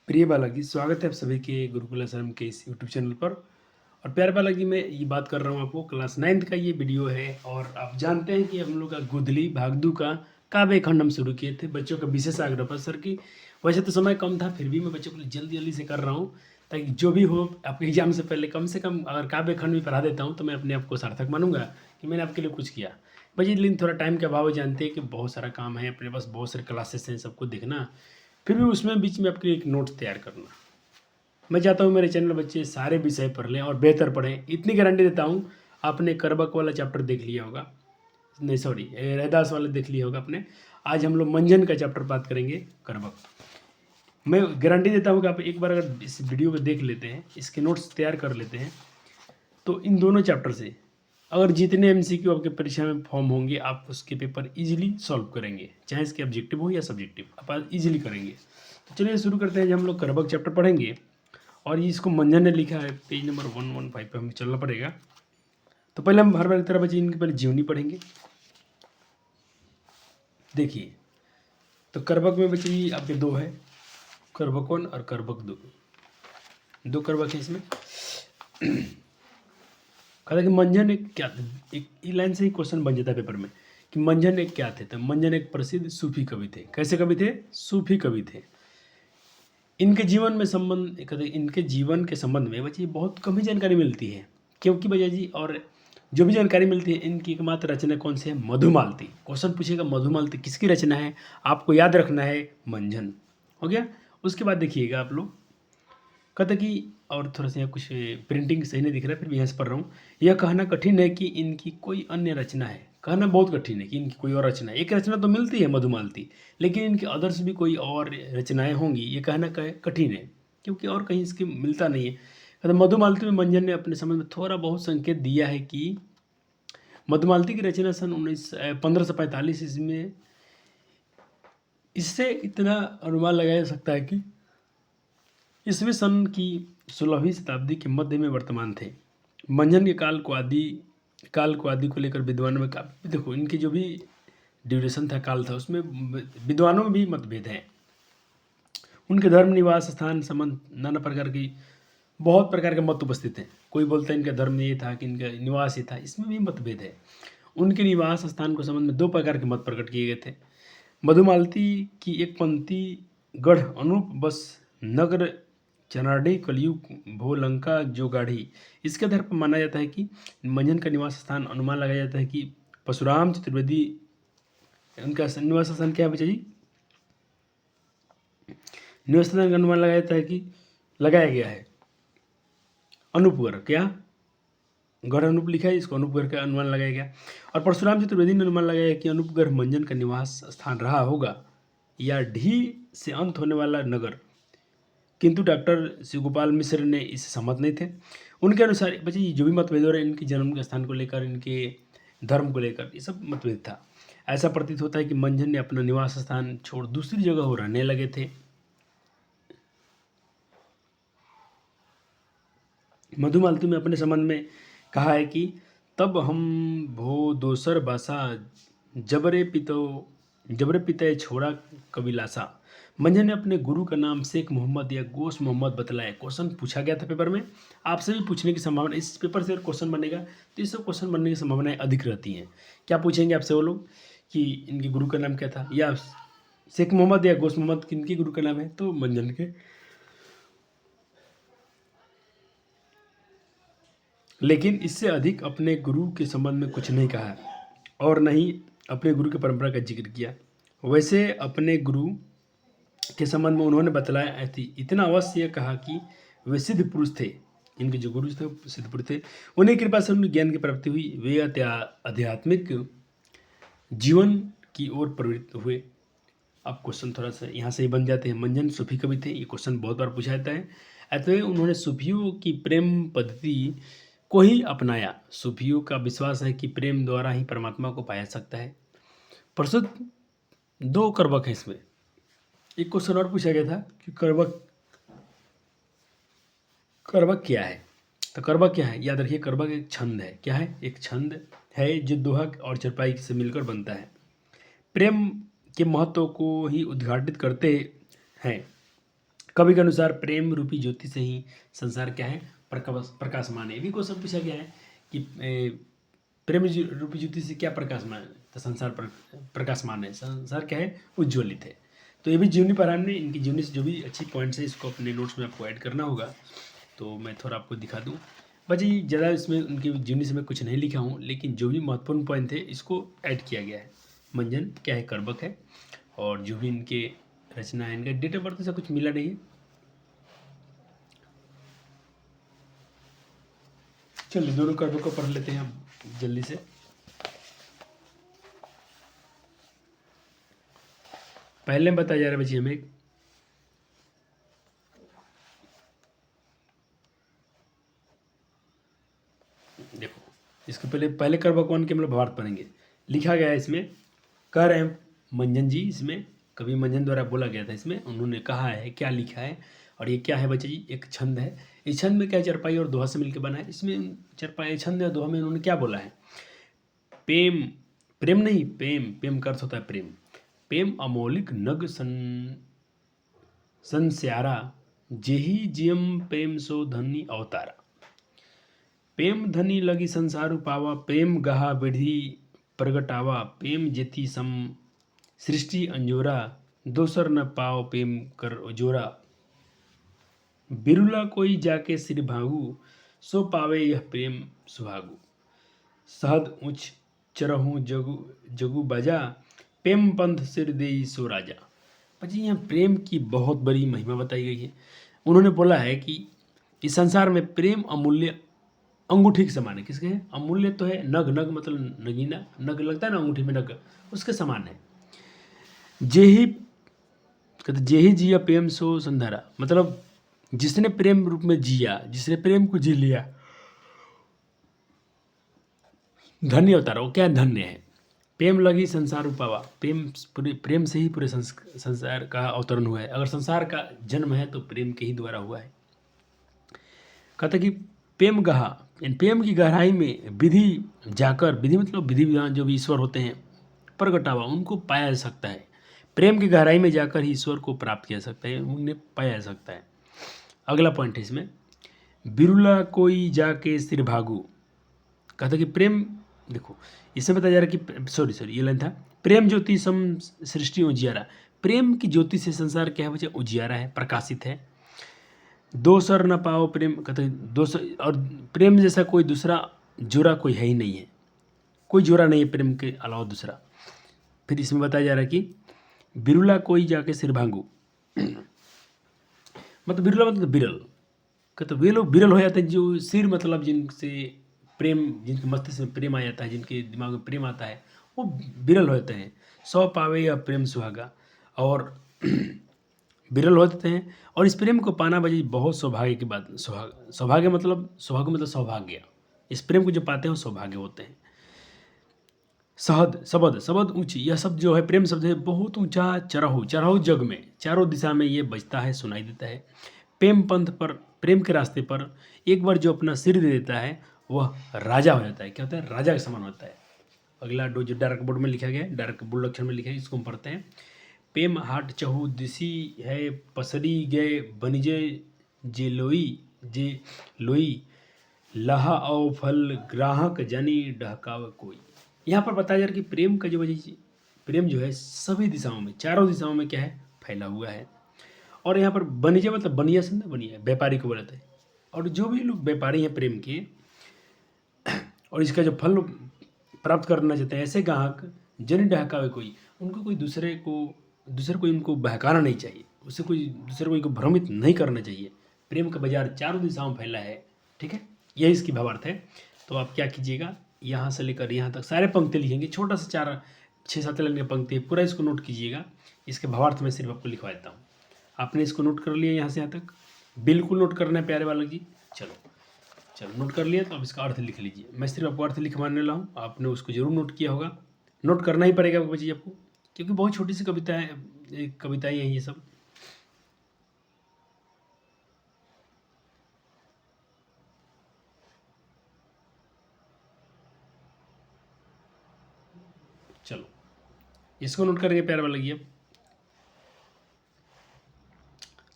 प्रिय बालाजी, स्वागत है आप सभी के गुरुकुल आश्रम के इस यूट्यूब चैनल पर। और प्यारे बालाजी, मैं ये बात कर रहा हूँ आपको, क्लास 9th का ये वीडियो है। और आप जानते हैं कि हम लोग का गुदली भागदू का काव्य खंड हम शुरू किए थे बच्चों का विशेष आग्रह पर सर की। वैसे तो समय कम था, फिर भी मैं बच्चों को जल्दी जल्दी से कर रहा हूँ ताकि जो भी हो आपके एग्जाम से पहले कम से कम अगर काव्य खंड भी पढ़ा देता हूँ तो मैं अपने आप को सार्थक मानूंगा कि मैंने आपके लिए कुछ किया। बच्चे लेकिन थोड़ा टाइम के अभाव जानते हैं कि बहुत सारा काम है अपने पास, बहुत सारे क्लासेस हैं, सबको देखना, फिर भी उसमें बीच में आपके लिए एक नोट्स तैयार करना। मैं चाहता हूँ मेरे चैनल बच्चे सारे विषय पढ़ लें और बेहतर पढ़ें। इतनी गारंटी देता हूँ। आपने करबक वाला चैप्टर देख लिया होगा, नहीं सॉरी रैदास वाला देख लिया होगा आपने। आज हम लोग मंजन का चैप्टर बात करेंगे, करबक। मैं गारंटी देता हूँ कि आप एक बार अगर इस वीडियो को देख लेते हैं, इसके नोट्स तैयार कर लेते हैं, तो इन दोनों चैप्टर से अगर जितने एमसीक्यू आपके परीक्षा में फॉर्म होंगे आप उसके पेपर इजीली सॉल्व करेंगे, चाहे इसके ऑब्जेक्टिव हो या सब्जेक्टिव, आप इजीली करेंगे। तो चलिए शुरू करते हैं। जब हम लोग करबक चैप्टर पढ़ेंगे और ये इसको मंजन ने लिखा है, पेज नंबर 115 पे हमें चलना पड़ेगा। तो पहले हम हर बार की तरह बच्चे इनके पहले जीवनी पढ़ेंगे। देखिए, तो करबक में बच्चे ये आपके दो है, करबक 1 और करबक 2, दो करबक है इसमें। कहता कि मंजन एक क्या थे, एक ई लाइन से ही क्वेश्चन बन जाता है पेपर में कि मंजन एक क्या थे। तो मंजन एक प्रसिद्ध सूफी कवि थे। कैसे कवि थे? सूफी कवि थे। इनके जीवन में संबंध, कहते इनके जीवन के संबंध में बच्चे बहुत कम ही जानकारी मिलती है, क्योंकि भैया जी, और जो भी जानकारी मिलती है इनकी एकमात्र रचना कौन सी है? मधुमालती। क्वेश्चन पूछेगा मधुमालती किसकी रचना है, आपको याद रखना है मंजन। हो गया। उसके बाद देखिएगा आप लोग, कहते कि, और थोड़ा सा यहाँ कुछ प्रिंटिंग सही नहीं दिख रहा है, फिर भी यहाँ से पढ़ रहा हूँ। यह कहना कठिन है कि इनकी कोई अन्य रचना है। कहना बहुत कठिन है कि इनकी कोई और रचना है। एक रचना तो मिलती है मधुमालती, लेकिन इनके अदर्स भी कोई और रचनाएं होंगी, ये कहना कठिन है, क्योंकि और कहीं इसके मिलता नहीं है। कहते मधुमालती में मंजन ने अपने समझ में थोड़ा बहुत संकेत दिया है कि मधुमालती की रचना सन 1545 ईस्वी में। इससे इतना अनुमान लगाया जा सकता है कि ईस्वी सन की 16वीं शताब्दी के मध्य में वर्तमान थे। मंजन के काल को आदि को लेकर विद्वानों में काफ़ी, देखो इनकी जो भी ड्यूरेशन था, काल था, उसमें विद्वानों में भी मतभेद हैं। उनके धर्म, निवास स्थान संबंध, नाना प्रकार की बहुत प्रकार के मत उपस्थित हैं। कोई बोलता है इनका धर्म ये था कि इनका निवास ये था, इसमें भी मतभेद है। उनके निवास स्थान को संबंध में दो प्रकार के मत प्रकट किए गए थे। मधुमालती की एक पंक्ति, गढ़ अनुप बस नगर चनार्डी कलयुग भोलंका जो गाढ़ी, इसके आधार पर माना जाता है कि मंजन का निवास स्थान अनुमान लगाया जाता है कि परशुराम चतुर्वेदी। उनका निवास स्थान क्या है बच्चा जी? निवास स्थान का अनुमान लगाया जाता है कि लगाया गया है अनूपगढ़। क्या? गढ़ अनूप लिखा है, इसको अनूपगढ़ का अनुमान लगाया गया। और परशुराम चतुर्वेदी ने अनुमान लगाया कि अनूपगढ़ मंजन का निवास स्थान रहा होगा या ढी से अंत होने वाला नगर। किंतु डॉक्टर शिवगोपाल मिश्र ने इससे सहमत नहीं थे। उनके अनुसार बच्चे जो भी मतभेद हो रहे हैं इनके जन्म के स्थान को लेकर, इनके धर्म को लेकर, ये सब मतभेद था। ऐसा प्रतीत होता है कि मंजन ने अपना निवास स्थान छोड़ दूसरी जगह हो रहने लगे थे। मधुमालती में अपने संबंध में कहा है कि तब हम भो दोसर बासा जबरे पिते छोड़ा कबीलासा। मंजन ने अपने गुरु का नाम शेख मोहम्मद या गोश मोहम्मद बतलाया। क्वेश्चन पूछा गया था पेपर में, आपसे भी पूछने की संभावना, इस पेपर से अगर क्वेश्चन बनेगा तो इस सब क्वेश्चन बनने की संभावनाएं अधिक रहती हैं। क्या पूछेंगे आपसे वो लोग कि इनके गुरु का नाम क्या था, या शेख मोहम्मद या गोश मोहम्मद किनके गुरु का नाम है? तो मंजन के। लेकिन इससे अधिक अपने गुरु के संबंध में कुछ नहीं कहा और न ही अपने गुरु की परंपरा का जिक्र किया। वैसे अपने गुरु के संबंध में उन्होंने बतलाया इतना अवश्य कहा कि वे सिद्ध पुरुष थे। इनके जो गुरु थे सिद्ध पुरुष थे, उन्हें कृपा से उन्हें ज्ञान की प्राप्ति हुई। वे आध्यात्मिक जीवन की ओर प्रवृत्त हुए। अब क्वेश्चन थोड़ा सा यहाँ से ही बन जाते हैं। मंजन सूफी कवि थे, ये क्वेश्चन बहुत बार पूछा जाता है। अतः उन्होंने सूफियों की प्रेम पद्धति को ही अपनाया। सूफियों का विश्वास है कि प्रेम द्वारा ही परमात्मा को पाया सकता है। प्रस्तुत दो करबक है इसमें। एक क्वेश्चन और पूछा गया था कि करबक क्या है? तो करबक क्या है? याद रखिए, करबक एक छंद है। क्या है? एक छंद है जो दोहा और चरपाई से मिलकर बनता है। प्रेम के महत्व को ही उद्घाटित करते हैं। कवि के अनुसार प्रेम रूपी ज्योति से ही संसार क्या है, प्रकाशमान है। ये भी क्वेश्चन पूछा गया है कि प्रेम रूपी ज्योति से क्या प्रकाशमान है, तो संसार प्रकाशमान है, संसार क्या है, उज्ज्वलित है। तो ये भी जीवनी पढ़ाने में इनकी जीवनी से जो भी अच्छी पॉइंट्स है इसको अपने नोट्स में आपको ऐड करना होगा। तो मैं थोड़ा आपको दिखा दूँ। बस ये ज़्यादा इसमें उनकी जीवनी से मैं कुछ नहीं लिखा हूँ, लेकिन जो भी महत्वपूर्ण पॉइंट थे इसको ऐड किया गया है। मंजन क्या है, कर्बक है, और जो भी इनके रचना है, इनका डेट ऑफ बर्थ से कुछ मिला नहीं है। चलिए दोनों कर्बक को पढ़ लेते हैं अब जल्दी से। पहले में बताया जा रहा है बच्चे हमें, देखो इसके पहले कर्बक वन के मतलब भावार्थ पढ़ेंगे। लिखा गया है इसमें, कह रहे हैं मंजन जी, इसमें कवि मंजन द्वारा बोला गया था, इसमें उन्होंने कहा है, क्या लिखा है, और ये क्या है बच्चे जी, एक छंद है। इस छंद में क्या है, चरपाई और दोहा से मिलकर बना है। इसमें चरपाई, छंद और दोहा में उन्होंने क्या बोला है, प्रेम, प्रेम नहीं, प्रेम, प्रेम का अर्थ होता है प्रेम। प्रेम अमौलिक नग संस्यारा, जेहि जियम प्रेम सो धनी अवतारा। प्रेम धनी लगी संसारु पावा, प्रेम गहा विधि प्रगटावा। प्रेम जेति सम सृष्टि अंजोरा, दोसर न पाओ प्रेम कर जोरा। बिरुला कोई जाके सिर भागु, सो पावे यह प्रेम सुहागु। सहद उच्च चरहु जगु जगु बजा, प्रेम पंथ सिर देई सो राजा। जी यहाँ प्रेम की बहुत बड़ी महिमा बताई गई है। उन्होंने बोला है कि इस संसार में प्रेम अमूल्य अंगूठी के समान है। किसके है, अमूल्य तो है, नग, नग मतलब नगीना, नग लगता है ना अंगूठी में नग, उसके समान है। जेही कहते, जेही जिया प्रेम सो संधारा, मतलब जिसने प्रेम रूप में जिया, जिसने प्रेम को जी लिया, धन्य अवतारा, वो क्या धन्य है। प्रेम लगी संसार उपावा, प्रेम से ही पूरे संसार का अवतरण हुआ है। अगर संसार का जन्म है तो प्रेम के ही द्वारा हुआ है। कहता कि प्रेम गहा, प्रेम की गहराई में विधि जाकर, विधि मतलब विधि विधान जो भी ईश्वर होते हैं, प्रगटावा, उनको पाया जा सकता है। प्रेम की गहराई में जाकर ही ईश्वर को प्राप्त किया जा सकता है, उन्हें पाया जा सकता है। अगला पॉइंट है इसमें, बिरुला कोई जाके सिर भागु। कहता कि प्रेम, देखो इसमें बताया जा रहा है कि सॉरी ये लाइन था, प्रेम ज्योति सम सृष्टि उजियारा। प्रेम की ज्योति से संसार क्या है बच्चे, उजियारा है, प्रकाशित है। दो सर न पाओ प्रेम, कहते दो सर, और प्रेम जैसा कोई दूसरा जोरा कोई है ही नहीं है, कोई जोरा नहीं है प्रेम के अलावा दूसरा। फिर इसमें बताया जा रहा है कि बिरुला कोई जाके सिर भांगू, मतलब बिरुला मतलब बिरल, कहते वे लोग बिरल हो जाते हैं जो सिर मतलब जिनसे प्रेम, जिनके मस्तिष्क में प्रेम आ जाता है, जिनके दिमाग में प्रेम आता है, वो बिरल हो जाते हैं। सौ पावे या प्रेम सुहागा, और विरल हो जाते हैं। और इस प्रेम को पाना भाई बहुत सौभाग्य की बात। सौभाग्य मतलब, सौभाग्य मतलब सौभाग्य। इस प्रेम को जो पाते हैं वो सौभाग्य होते हैं। सहद, शबद, शबद ऊंची, यह शब्द जो है प्रेम शब्द है, बहुत ऊंचा चरहु, चरहु जग में, चारों दिशा में ये बजता है, सुनाई देता है। प्रेम पंथ पर, प्रेम के रास्ते पर एक बार जो अपना सिर दे देता है वह राजा हो जाता है। क्या होता है, राजा के समान होता है। अगला जो डार्क बोर्ड में लिखा गया है, डार्क बोर्ड अक्षर में लिखा है, इसको हम पढ़ते हैं। प्रेम हाट चहु दिसी है, पसरी गए बनिजे जे लोई, जे लोई लहा औ फल ग्राहक जानी डहकाव कोई। यहाँ पर बताया जा रहा है कि प्रेम का जो वजह, प्रेम जो है सभी दिशाओं में, चारों दिशाओं में क्या है, फैला हुआ है। और यहाँ पर बनिजे मतलब बनिया से ना, बनिया व्यापारी को बोलते हैं। और जो भी लोग व्यापारी हैं प्रेम के, और इसका जो फल प्राप्त करना चाहते हैं, ऐसे ग्राहक जन डहकावे कोई, उनको कोई दूसरे को इनको बहकाना नहीं चाहिए, उससे कोई दूसरे को इनको भ्रमित नहीं करना चाहिए। प्रेम का बाजार चारों दिशाओं में फैला है, ठीक है, यही इसकी भावार्थ है। तो आप क्या कीजिएगा, यहाँ से लेकर यहाँ तक सारे पंक्ति लिखेंगे, छोटा सा 4-6-7 लाइन की पंक्ति है, पूरा इसको नोट कीजिएगा। इसके भावार्थ में सिर्फ आपको लिखवा देता हूँ। आपने इसको नोट कर लिया यहाँ से यहाँ तक, बिल्कुल नोट करना है प्यारे बालक जी। चलो नोट कर लिया, तो अब इसका अर्थ लिख लीजिए। मैं सिर्फ आपको अर्थ लिखवाने वाला हूँ, आपने उसको जरूर नोट किया होगा, नोट करना ही पड़ेगा बच्चे आपको, क्योंकि बहुत छोटी सी कविताएं हैं ये सब। चलो इसको नोट करके प्यारे वाला लगिए।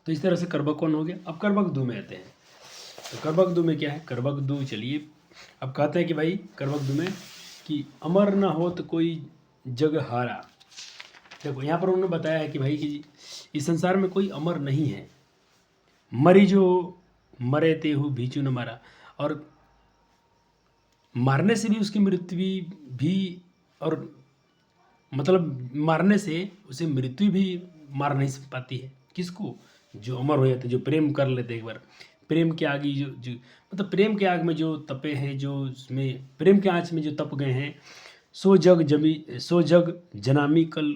तो इस तरह से कर्बक कौन हो गया। अब कर्बक दू में आते हैं। तो कर्बक दू में क्या है, कर्बक दू चलिए अब कहते हैं कि भाई कर्बक दू में कि अमर न हो तो कोई जग हारा। देखो यहाँ पर उन्होंने बताया है कि भाई कि इस संसार में कोई अमर नहीं है, मरी जो मरे तेहु भीचू न मारा, और मारने से भी उसकी मृत्यु भी, और मतलब मारने से उसे मृत्यु भी मार नहीं पाती है। किसको, जो अमर हो जाते, जो प्रेम कर लेते एक बार, प्रेम की आग जो मतलब प्रेम के आग में जो तपे हैं, जो उसमें प्रेम के आँच में जो तप गए हैं, सो जग जनामी कल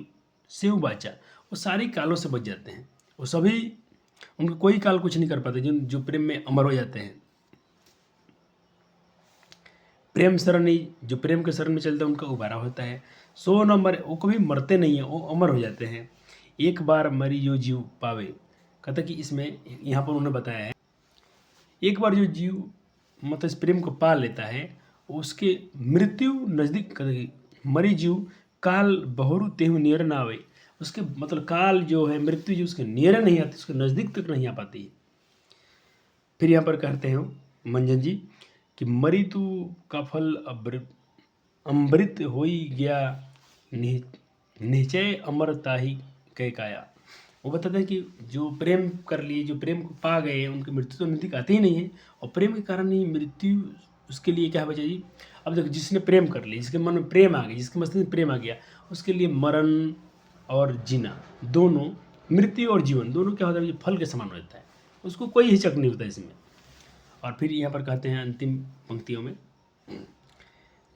सेव बाचा, वो सारी कालों से बच जाते हैं। वो सभी, उनको कोई काल कुछ नहीं कर पाते जो प्रेम में अमर हो जाते हैं। प्रेम शरण ही, जो प्रेम के शरण में चलते हैं उनका उबारा होता है। सो न मरे, वो कभी मरते नहीं हैं, वो अमर हो जाते हैं। एक बार मरी जो जीव पावे, कहता कि इसमें यहाँ पर उन्होंने बताया है एक बार जो जीव मतलब इस प्रेम को पा लेता है, उसके मृत्यु नज़दीक, मरी जीव काल बहुरु तेहु नियर ना आवे, उसके मतलब काल जो है, मृत्यु जो उसके नियर नहीं आती, उसके नज़दीक तक नहीं आ पाती है। फिर यहाँ पर कहते हैं मंजन जी कि मरी तू का फल अमृत होई गया निश्चय अमरता ही कह काया। वो बताते हैं कि जो प्रेम कर लिए, जो प्रेम को पा गए, उनकी मृत्यु तो नज़दीक आती ही नहीं है, और प्रेम के कारण ही मृत्यु उसके लिए क्या है बच्चा जी। अब देखो जिसने प्रेम कर लिया, जिसके मन में प्रेम आ गया, जिसके मस्तिष्क में प्रेम आ गया, उसके लिए मरण और जीना दोनों, मृत्यु और जीवन दोनों क्या होता है, फल के समान होता है, उसको कोई हिचक नहीं होता इसमें। और फिर यहाँ पर कहते हैं अंतिम पंक्तियों में,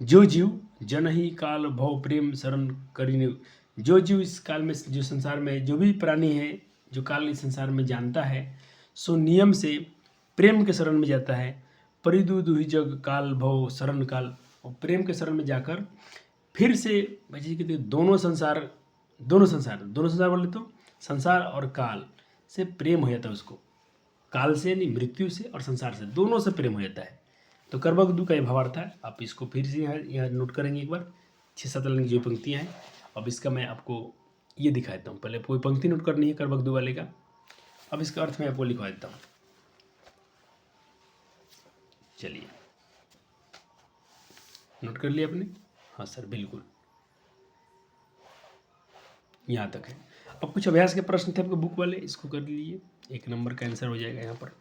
जो जीव जन ही काल भव प्रेम शरण करीने, जो जीव इस काल में, जो संसार में जो भी प्राणी है, जो काल इस संसार में जानता है, सो नियम से प्रेम के शरण में जाता है। परिदु दुहि जग काल भव शरण काल, और प्रेम के शरण में जाकर फिर से बच्चे कहते दोनों संसार बोले तो संसार और काल से प्रेम हो जाता है उसको, काल से नहीं, मृत्यु से और संसार से, दोनों से प्रेम हो जाता है। तो कर्बक दू का ये भावार्थ है। आप इसको फिर से यहाँ नोट करेंगे एक बार, 6-7 लाइन की जो पंक्तियाँ हैं। अब इसका मैं आपको ये दिखाता हूँ, पहले कोई पंक्ति नोट करनी है कर्बक दू वाले का, अब इसका अर्थ मैं आपको लिखवा देता हूँ। चलिए नोट कर लिया आपने? हाँ सर बिल्कुल, यहाँ तक है। अब कुछ अभ्यास के प्रश्न थे आपके बुक वाले, इसको कर लीजिए, 1 नंबर का आंसर हो जाएगा यहाँ पर।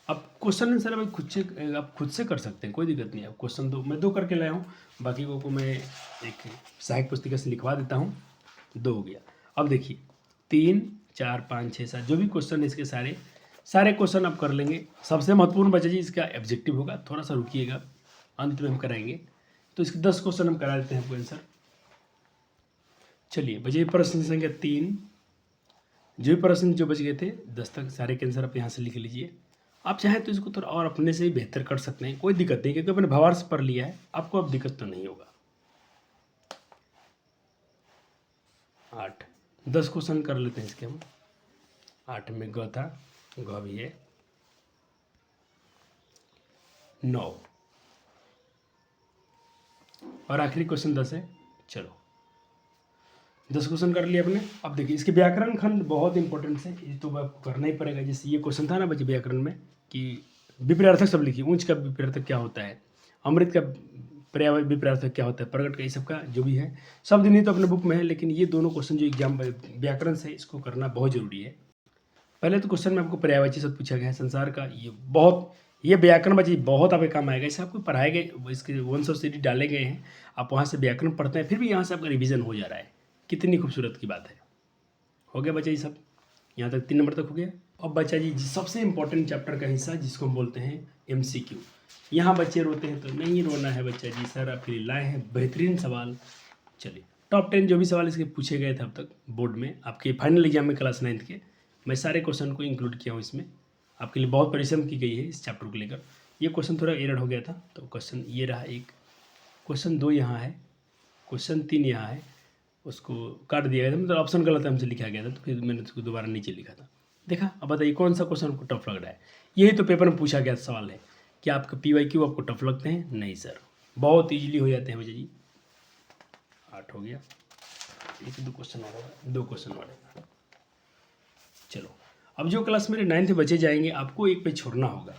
अब क्वेश्चन आंसर आप खुद से कर सकते हैं, कोई दिक्कत नहीं है। अब क्वेश्चन तो मैं 2 करके लाया हूँ, बाकी को मैं एक सहायक पुस्तिका से लिखवा देता हूँ। 2 हो गया। अब देखिए 3, 4, 5, 6, 7 जो भी क्वेश्चन है इसके सारे क्वेश्चन आप कर लेंगे। सबसे महत्वपूर्ण बच्चा जी इसका ऑब्जेक्टिव होगा, थोड़ा सा रुकिएगा, अंत में हम कराएंगे। तो इसके 10 क्वेश्चन हम करा देते हैं आपको आंसर। चलिए बचे प्रश्न संख्या 3, जो भी प्रश्न जो बच गए थे 10 तक, सारे के आंसर आप यहाँ से लिख लीजिए। आप चाहें तो इसको थोड़ा और अपने से ही बेहतर कर सकते हैं, कोई दिक्कत नहीं, क्योंकि अपने भावार्थ पढ़ लिया है, आपको अब दिक्कत तो नहीं होगा। 8, 10 क्वेश्चन कर लेते हैं इसके हम। 8 में ग था, ग भी है। 9 और आखिरी क्वेश्चन 10 है। चलो 10 क्वेश्चन कर लिए आपने। अब देखिए इसके व्याकरण खंड बहुत इंपॉर्टेंट है, ये तो आपको करना ही पड़ेगा। जैसे ये क्वेश्चन था ना बच्चे व्याकरण में कि विपरीतार्थक सब लिखिए, ऊंच का विपरीतार्थक क्या होता है, अमृत का पर्याय विपरीतार्थक क्या होता है, प्रकट का, ये सब का जो भी है शब्द नहीं तो अपने बुक में है, लेकिन ये दोनों क्वेश्चन जो एग्जाम व्याकरण से इसको करना बहुत जरूरी है। पहले तो क्वेश्चन में आपको पर्यायवाची शब्द पूछा गया है संसार का, ये व्याकरण बच्चे बहुत आपके काम आएगा। इसे आपको पढ़ाए गए, इसके 100 सीडी डाले गए हैं, आप वहाँ से व्याकरण पढ़ते हैं, फिर भी यहाँ से आपका रिविजन हो जा रहा है। कितनी खूबसूरत की बात है। हो गया बच्चा जी सब, यहाँ तक 3 नंबर तक हो गया। अब बच्चा जी सबसे इंपॉर्टेंट चैप्टर का हिस्सा जिसको हम बोलते हैं MCQ। यहाँ बच्चे रोते हैं तो नहीं रोना है बच्चा जी, सर आपके लिए लाए हैं बेहतरीन सवाल। चलिए टॉप 10 जो भी सवाल इसके पूछे गए थे अब तक बोर्ड में, आपके फाइनल एग्जाम में क्लास 9th के, मैं सारे क्वेश्चन को इंक्लूड किया हूँ इसमें। आपके लिए बहुत परिश्रम की गई है इस चैप्टर को लेकर। ये क्वेश्चन थोड़ा एरर हो गया था, तो क्वेश्चन ये रहा एक, क्वेश्चन 2 यहाँ है, क्वेश्चन 3 यहाँ है, उसको काट दिया गया था, मतलब ऑप्शन गलत हमसे लिखा गया था, तो फिर मैंने उसको दोबारा नीचे लिखा था। देखा? अब बताइए कौन सा क्वेश्चन आपको टफ लग रहा है। यही तो पेपर में पूछा गया सवाल है कि आपका PYQ आपको टफ लगते हैं? नहीं सर, बहुत ईजिली हो जाते हैं भैया जी। 8 हो गया। एक 2 क्वेश्चन और होगा, 2 क्वेश्चन और है। चलो, अब जो क्लास मेरे 9th बचे जाएंगे, आपको एक पेज छोड़ना होगा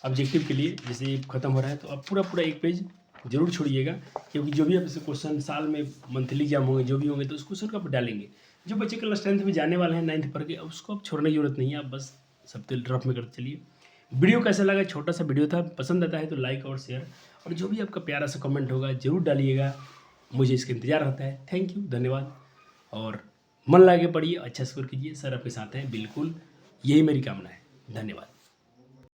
ऑब्जेक्टिव के लिए। जैसे ये खत्म हो रहा है तो आप पूरा एक पेज जरूर छोड़िएगा, क्योंकि जो भी आप इसे क्वेश्चन साल में मंथली एग्जाम होंगे, जो भी होंगे, तो उस क्वेश्चन को आप डालेंगे। जो बच्चे क्लास 10th में जाने वाले हैं 9th पढ़ के, उसको आप छोड़ने की जरूरत नहीं है, आप बस सब रफ में करते चलिए। वीडियो कैसा लगा? छोटा सा वीडियो था, पसंद आता है तो लाइक और शेयर, और जो भी आपका प्यारा सा कमेंट होगा जरूर डालिएगा, मुझे इसका इंतजार रहता है। थैंक यू, धन्यवाद। और मन लगा के पढ़िए, अच्छा स्कोर कीजिए, सर आपके साथ हैं बिल्कुल, यही मेरी कामना है। धन्यवाद।